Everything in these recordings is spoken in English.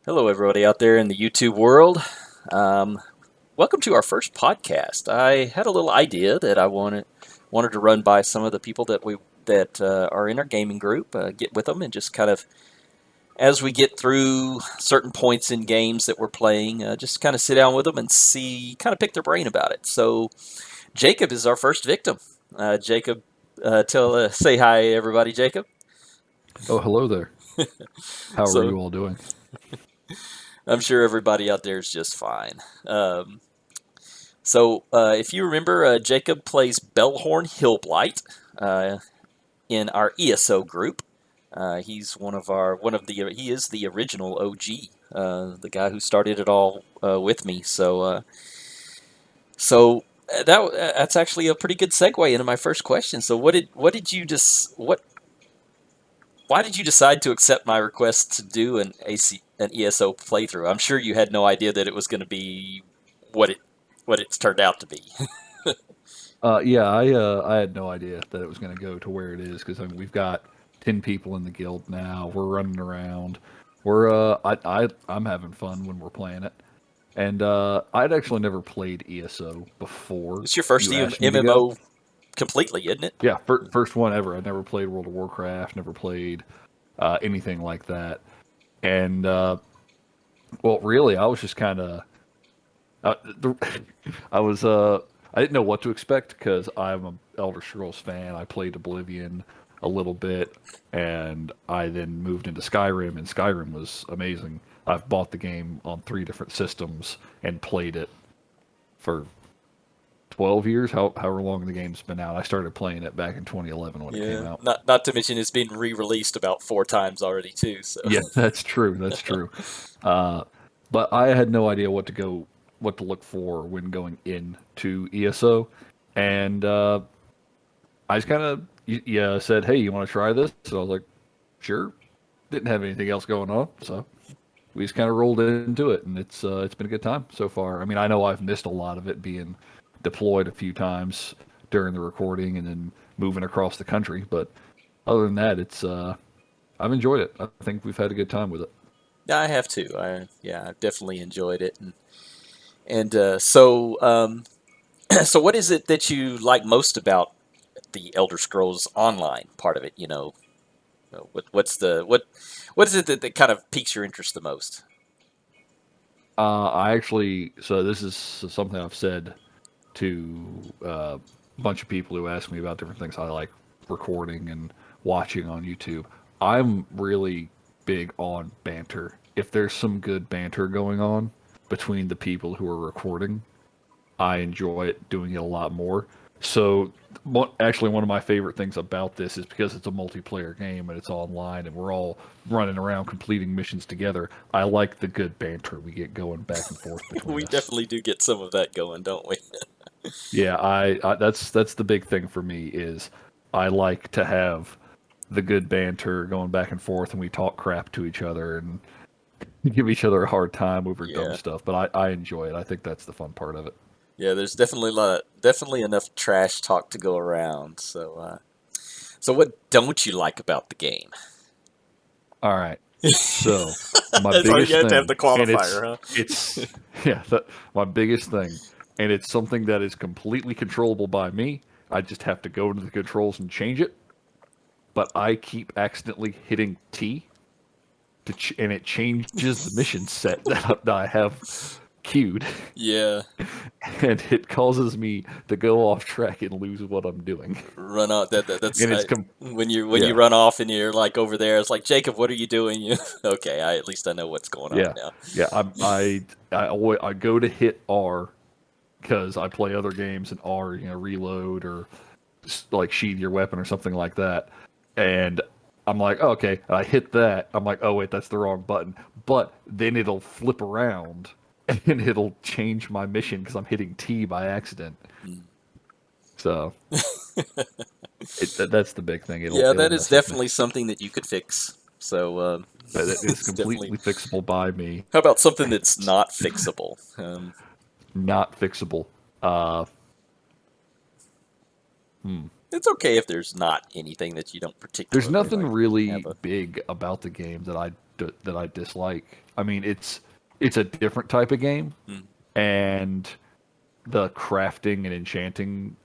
Hello, everybody out there in the YouTube world. Um, Welcome to our first podcast. I had a little idea that I wanted to run by some of the people that are in our gaming group. Get with them and just kind of, as we get through certain points in games that we're playing, just kind of sit down with them and kind of pick their brain about it. So Jacob is our first victim. Jacob, say hi, everybody. Jacob. Oh, hello there. How are So you all doing? I'm sure everybody out there is just fine. If you remember, Jacob plays Bellhorn Hillblight in our ESO group. He's he is the original OG, the guy who started it all with me. That's actually a pretty good segue into my first question. So what did you just what why did you decide to accept my request to do an ESO playthrough? I'm sure you had no idea that it was going to be what it what it's turned out to be. I had no idea that it was going to go to where it is because we've got 10 people in the guild now. We're running around. I'm having fun when we're playing it, and I'd actually never played ESO before It's your first you asked me to go. MMO completely, isn't it? Yeah, first one ever. I never played World of Warcraft. Never played anything like that, and well, really, I was just kind of Uh, the, I was I didn't know what to expect because I'm an Elder Scrolls fan. I played Oblivion a little bit, and I then moved into Skyrim, and Skyrim was amazing. I've bought the game on 3 different systems and played it for 12 years, however long the game's been out. I started playing it back in 2011 when it came Yeah. out. Not to mention it's been re-released about 4 times already too. So Yeah, that's true. That's true. Uh, but I had no idea what to look for when going into ESO, and I just kind of yeah said, "Hey, you want to try this?" So I was like, "Sure." Didn't have anything else going on, so we just kind of rolled into it, and it's been a good time so far. I mean, I know I've missed a lot of it being deployed a few times during the recording and then moving across the country, but other than that, it's I've enjoyed it. I think we've had a good time with it. yeah, I have too. I've definitely enjoyed it. And so what is it that you like most about the Elder Scrolls Online part of it? What is it that kind of piques your interest the most? I actually, so this is something I've said to a bunch of people who ask me about different things I like recording and watching on YouTube. I'm really big on banter. If there's some good banter going on between the people who are recording, I enjoy it doing it a lot more. So, actually, one of my favorite things about this is because it's a multiplayer game and it's online and we're all running around completing missions together. I like the good banter we get going back and forth between We us. definitely do get some of that going, don't we? Yeah, I that's the big thing for me is I like to have the good banter going back and forth and we talk crap to each other and give each other a hard time over dumb Yeah. stuff. But I enjoy it. I think that's the fun part of it. Yeah, there's definitely enough trash talk to go around. So what don't you like about the game? All right. So my Sorry, you biggest have to have thing, the and qualifier, it's yeah, my biggest thing, and it's something that is completely controllable by me. I just have to go into the controls and change it. But I keep accidentally hitting T and it changes the mission set that I have queued, Yeah, and it causes me to go off track and lose what I'm doing. run off. That's And when you yeah, run off and you're like over there. It's like Jacob, what are you doing? Okay, at least I know what's going on yeah, now. yeah. I go to hit R because I play other games and R, reload or like sheath your weapon or something like that. And I'm like, oh, okay. And I hit that. I'm like, oh wait, that's the wrong button. But then it'll flip around and it'll change my mission because I'm hitting T by accident. Mm. So that's the big thing. It'll Yeah, it'll that is mess with me. definitely something that you could fix. So But it is it's definitely. completely fixable by me. How about something that's not fixable? Not fixable. Uh, hmm. It's okay if there's not anything that you don't There's particularly nothing like. really Have a big about the game that I that I dislike. I mean, it's a different type of game, Mm. and the crafting and enchanting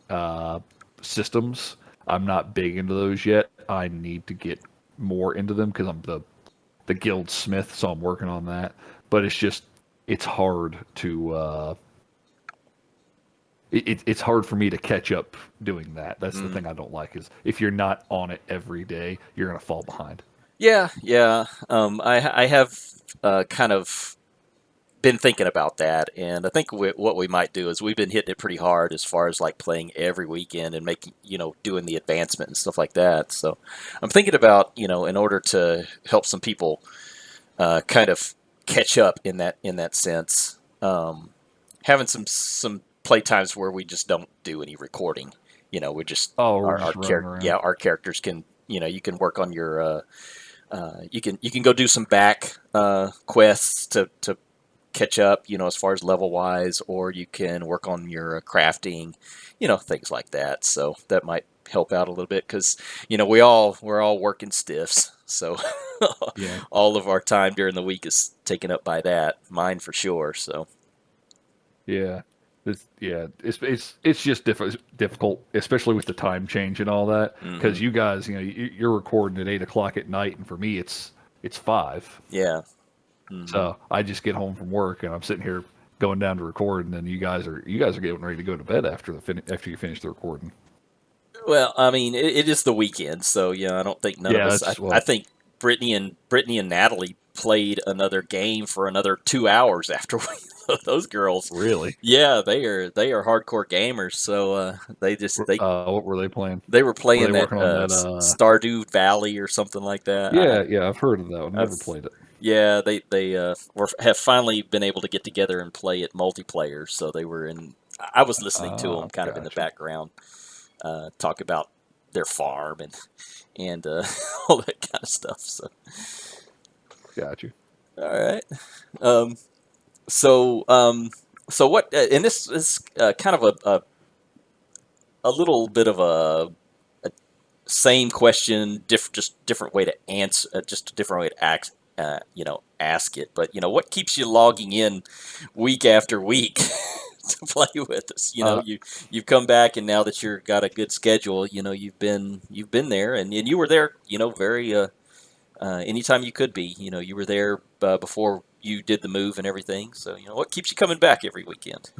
systems, I'm not big into those yet. I need to get more into them because I'm the guild smith, so I'm working on that. But it's hard to it's hard for me to catch up doing that. That's the Mm. thing I don't like is if you're not on it every day, you're gonna fall behind. Yeah, yeah. I have kind of been thinking about that, and I think what we might do is we've been hitting it pretty hard as far as like playing every weekend and making, doing the advancement and stuff like that. So I'm thinking about, in order to help some people kind of catch up in that sense, having some play times where we just don't do any recording. We just Oh, we're just running around. our characters can, you can work on your you can go do some back quests to catch up, as far as level wise, or you can work on your crafting, things like that. So that might help out a little bit because we're all working stiffs, so Yeah. all of our time during the week is taken up by that. Mine for sure. So Yeah. It's just difficult, especially with the time change and all that. hmm Because you guys, you're recording at 8 o'clock at night, and for me, it's 5. yeah. hmm So I just get home from work, and I'm sitting here going down to record, and then you guys are getting ready to go to bed after you finish the recording. Well, I mean, it is the weekend, so yeah, I don't think none of Yeah, us. that's I well, think Brittany and Natalie played another game for another 2 hours after those girls. really. Yeah, they are hardcore gamers. So What were they playing? they were Were playing they that working on that? Stardew Valley or something like that. Yeah, I've heard of that one. I've Never played it. yeah, they have finally been able to get together and play it multiplayer. So they were in. I was listening to them kind of in the Gotcha. background, talk about their farm and all that kind of stuff. So Got you. all right. Um, so so what? And this is kind of a little bit of a same question, just different way to answer, just a different way to ask it. But what keeps you logging in week after week to play with us? Uh, You've come back, and now that you've got a good schedule, you've been there, and you were there, very anytime you could be. You were there before you did the move and everything. So what keeps you coming back every weekend?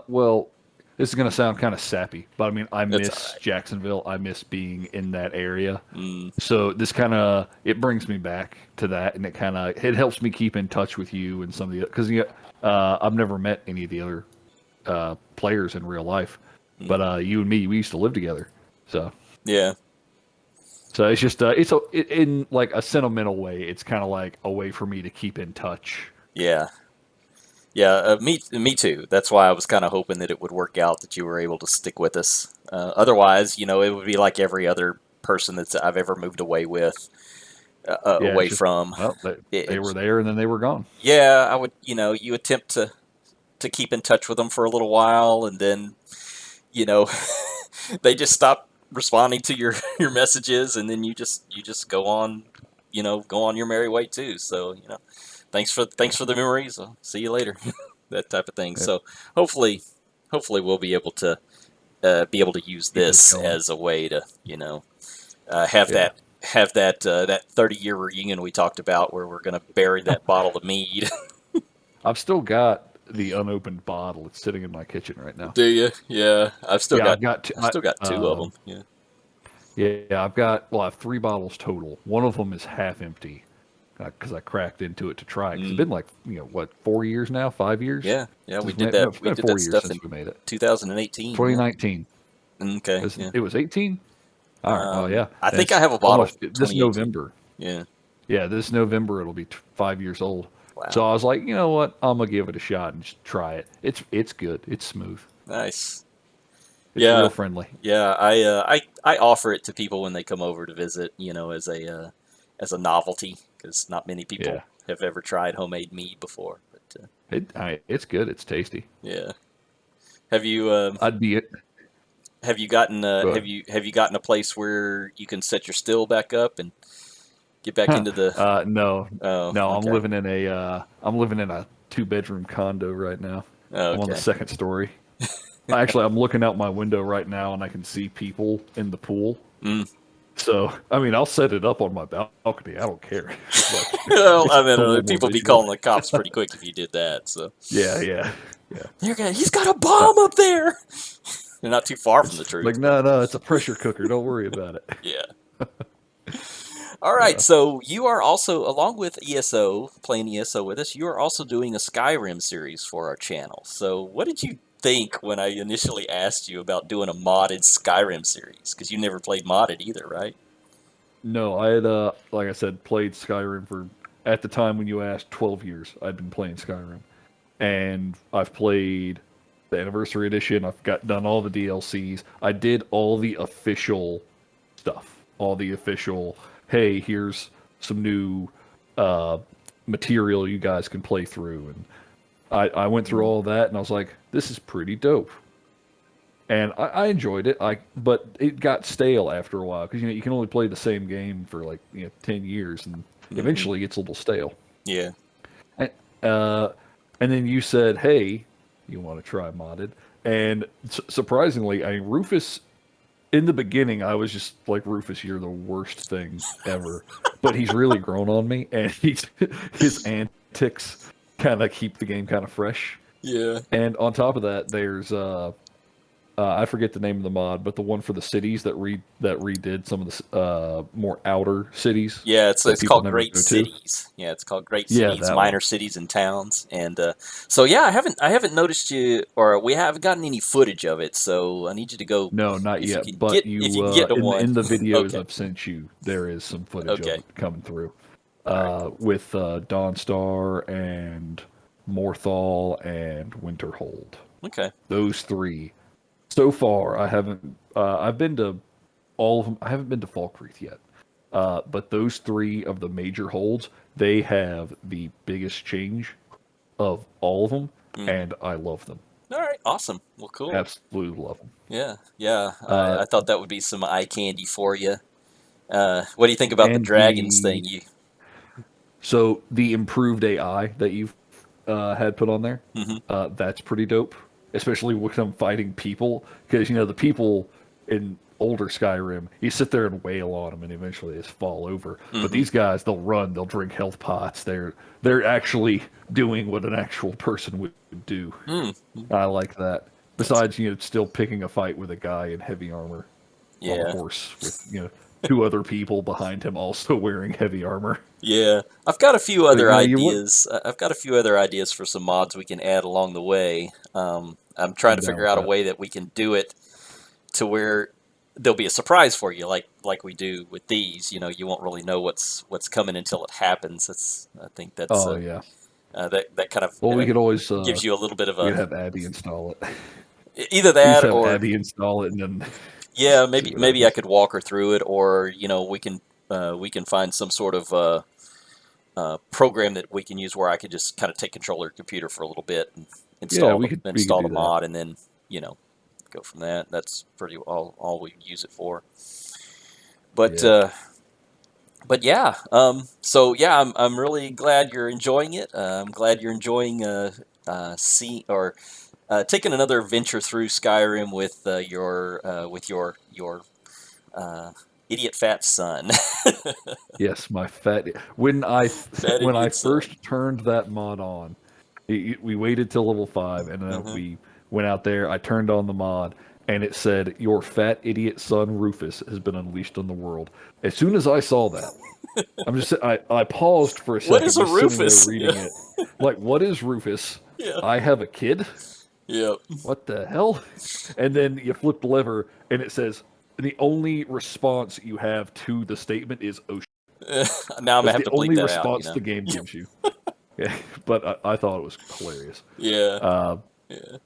well, this is gonna sound kind of sappy, but I mean, I That's all miss right. Jacksonville. I miss being in that area. Mm, So this kind of it brings me back to that, and it helps me keep in touch with you and some of the because I've never met any of the other players in real life, but mm, you and me we used to live together, so yeah, it's just in like a sentimental way. It's kind of like a way for me to keep in touch. yeah. Yeah, me too. That's why I was kind of hoping that it would work out that you were able to stick with us. Otherwise, it would be like every other person that I've ever moved away with, Yeah, away it's just from. well they were It, there and then they were gone. yeah, I would. You attempt to keep in touch with them for a little while, and then you know they just stop responding to your your messages, and then you just go on, go on your merry way too. So thanks for the memories. I'll see you later. That type of thing. Yeah, So hopefully, hopefully we'll be able to use keep this this going. as a way to Yeah. have that 30-year reunion we talked about where we're going to bury that bottle of mead. I've still got the unopened bottle. It's sitting in my kitchen right now. Do you? Yeah, Yeah, I've got I've still got two of them. Yeah. I have 3 bottles total. One of them is half empty because I cracked into it to try it. Because it's Mm, been like, what, 4 years now, 5 years? yeah, yeah, we Since did no, that. it's We been did four that years stuff in since we made it. 2018. Yeah. 2019. Okay. Yeah. It was 18? All right. Oh, yeah. I And think I it's have a bottle almost from this 2018. November. Yeah. Yeah, this November it'll be 5 years old. So Wow. I was like, you know what? I'm gonna give it a shot and just try it. It's good. It's smooth. Nice. It's real Yeah. friendly. Yeah. I offer it to people when they come over to visit. As a novelty because not many people Yeah. have ever tried homemade mead before. But It's good. It's tasty. yeah. Have you I'd be it. Go ahead. have you gotten a place where you can set your still back up and Get back into the. No, Oh, no. okay. I'm living in a 2-bedroom condo right now. I'm on the Okay. second story. Actually, I'm looking out my window right now, and I can see people in the pool. Mm. So, I mean, I'll set it up on my balcony. I don't care, but Well, it's I a mean, little more people be visual. calling the cops pretty quick if you did that. So Yeah, yeah, yeah. he's got a Uh, bomb up there. They're not too far from the it's like, truth, but no, no, it's a pressure cooker. Don't worry about it. yeah. All right, Uh, so you are also, along with ESO, playing ESO with us, you are also doing a Skyrim series for our channel. So what did you think when I initially asked you about doing a modded Skyrim series? Because you never played modded either, right? no, I had, like I said, played Skyrim for, at the time when you asked, 12 years. I'd been playing Skyrim. And I've played the Anniversary Edition. I've got done all the DLCs. I did all the official stuff. All the official, hey, here's some new uh, material you guys can play through. And I went through Mm. all that, and I was like, this is pretty dope. And I enjoyed it. But it got stale after a while because you can only play the same game for like 10 years, and Hmm. eventually it gets a little stale. Yeah. And, uh, and then you said, hey, you want to try modded? And surprisingly, I mean, Rufus, in the beginning, I was just like, Rufus, you're the worst thing ever. But he's really grown on me, and his antics kind of keep the game kind of fresh. Yeah. And on top of that, there's I forget the name of the mod, but the one for the cities that redid some of the more outer cities Yeah, that it's people called never Great go to. Cities. Yeah, it's called Great Yeah, Cities, that one. minor cities and towns. And so yeah, I haven't noticed you, or we haven't gotten any footage of it. So I need you to go No, not if you yet. can But if you, you can get to one. in the videos Okay. I've sent you, there is some footage of Okay. it coming through, All right. Cool. with Dawnstar and Morthal and Winterhold. Okay. Those three. So far, I haven't. I've been to all of them. I haven't been to Falkreath yet. But those three of the major holds, they have the biggest change of all of them, Mm. and I love them. All right. Awesome. Well, cool. Absolutely love them. Yeah. Yeah. Uh, I thought that would be some eye candy for you. What do you think about the and dragons the thing? You. So the improved AI that you've had put on there, Hmm. that's pretty dope. Especially when I'm fighting people, because the people in older Skyrim, you sit there and wail on them, and eventually they just fall over. But Hmm. these guys, they'll run, they'll drink health pots. They're actually doing what an actual person would do. Mm. I like that. That's Besides, still picking a fight with a guy in heavy armor on a yeah. horse with two other people behind him also wearing heavy armor. Yeah, I've got a few But other you look. ideas. I've got a few other ideas for some mods we can add along the way. I'm trying I'm to down figure with out a that. way that we can do it to where there'll be a surprise for you, like we do with these. You won't really know what's coming until it happens. I think that's Oh yeah. that kind of Well, we could always gives you a little bit of we a could have Abby install it. either We just that have or Abby install it and then yeah, see maybe what maybe I happens. could walk her through it, or we can find some sort of program that we can use where I could just kind of take control of your computer for a little bit and Yeah, install the we could install the do that. mod, and then you know go from that. That's pretty all we use it for. But Yeah. yeah, so yeah, I'm really glad you're enjoying it. I'm glad you're enjoying see or taking another venture through Skyrim with your uh, idiot fat son, Yes, my fat. fat When I idiot son. first turned that mod on, we waited till level 5, and then Hmm. we went out there. I turned on the mod, and it said, "Your fat idiot son Rufus has been unleashed on the world." As soon as I saw that, I paused for a What second, is a just sitting there Rufus? Yeah, reading it. Like, what is Rufus? yeah, I have a kid. yeah. What the hell? And then you flip the lever, and it says the only response you have to the statement is "oh." Now I'm gonna That's have the to bleep only that out. response the game gives you. Yeah, but I thought it was hilarious. Yeah, Uh, yeah.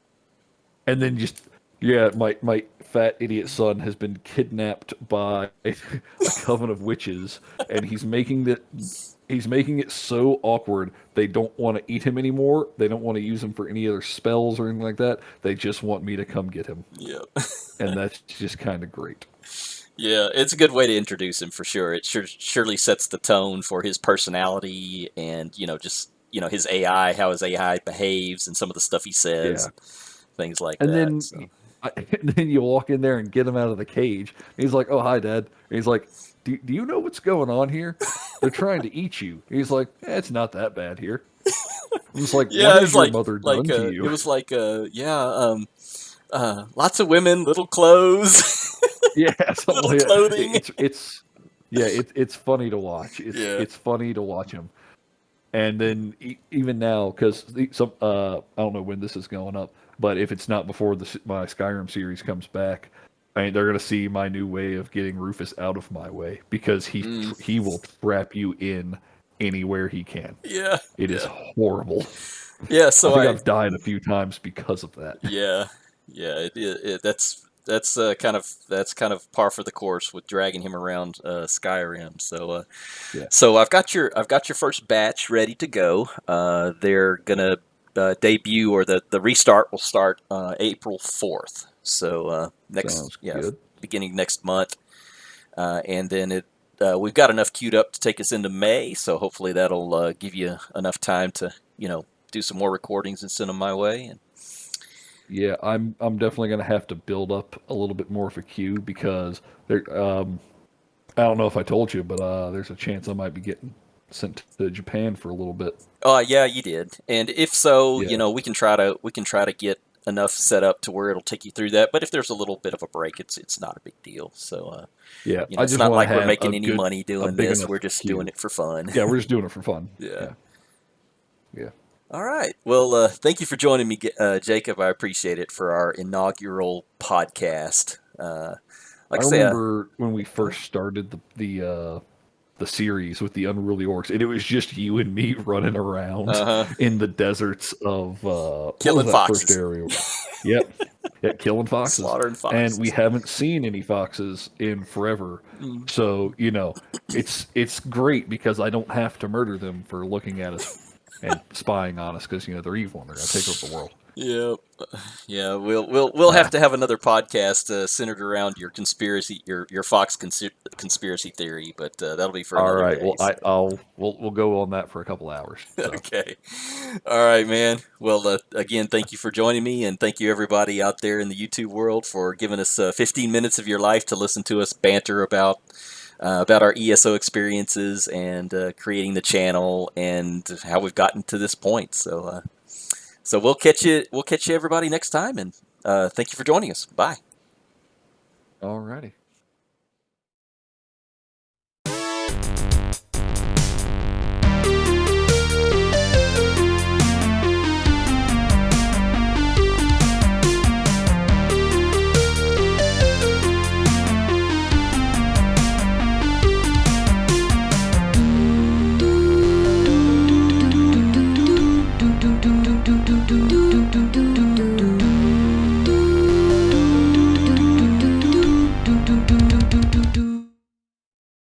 and then just yeah, my fat idiot son has been kidnapped by a coven of witches, and he's making it so awkward. They don't want to eat him anymore. They don't want to use him for any other spells or anything like that. They just want me to come get him, Yep. and that's just kind of great. Yeah, it's a good way to introduce him for sure. It surely sets the tone for his personality and, just, his AI, how his AI behaves and some of the stuff he says, Yeah. things like And that. then, So, and then you walk in there and get him out of the cage. And he's like, "Oh, hi, Dad." And he's like, "Do you know what's going on here? They're trying to eat you." He's like, "It's not that bad here." I'm just like, "What yeah, has your mother done to it you?" was like, yeah, lots of women, little clothes, Yeah, something little like that. clothing. Yeah, it's funny to watch. Yeah. It's funny to watch him. And then even now, because some I don't know when this is going up, but if it's not before my Skyrim series comes back, I mean, they're gonna see my new way of getting Rufus out of my way because Mm, he will trap you in anywhere he can. yeah. It is Yeah. horrible. Yeah. I So think I've died a few times because of that. yeah, yeah. That's kind of par for the course with dragging him around Skyrim. Yeah, So I've got your first batch ready to go. They're gonna debut, or the restart will start April 4th. So next, sounds yeah, good. beginning next month, and then we've got enough queued up to take us into May. So hopefully that'll give you enough time to do some more recordings and send them my way. And Yeah, I'm definitely gonna have to build up a little bit more of a queue because there I don't know if I told you, but there's a chance I might be getting sent to Japan for a little bit. yeah, you did. And if so, Yeah, we can try to get enough set up to where it'll take you through that. But if there's a little bit of a break, it's not a big deal. So yeah. I it's just not want to like we're have making any money a doing big this. enough We're just doing queue. it for fun. Yeah, we're just doing it for fun. Yeah. Yeah, yeah. All right. Well, thank you for joining me, Jacob. I appreciate it for our inaugural podcast. Like I I say, remember when we go ahead. first started the series with the Unruly Orcs, and it was just you and me running around Uh-huh. in the deserts of what was Killing that first foxes, area? Yep, yeah, killing foxes, slaughtering and we foxes. haven't seen any foxes in forever. Mm. So it's great because I don't have to murder them for looking at us and spying on us because they're evil and they're gonna take over the world. Yeah. Yeah, we'll have Nah. to have another podcast centered around your Fox conspiracy theory, but that'll be for All another right. day. Well, So. we'll go on that for a couple hours. So, Okay. All right, man. Well, again, thank you for joining me, and thank you everybody out there in the YouTube world for giving us 15 minutes of your life to listen to us banter about our ESO experiences and creating the channel and how we've gotten to this point. So we'll catch you everybody next time, and thank you for joining us. Bye. all righty.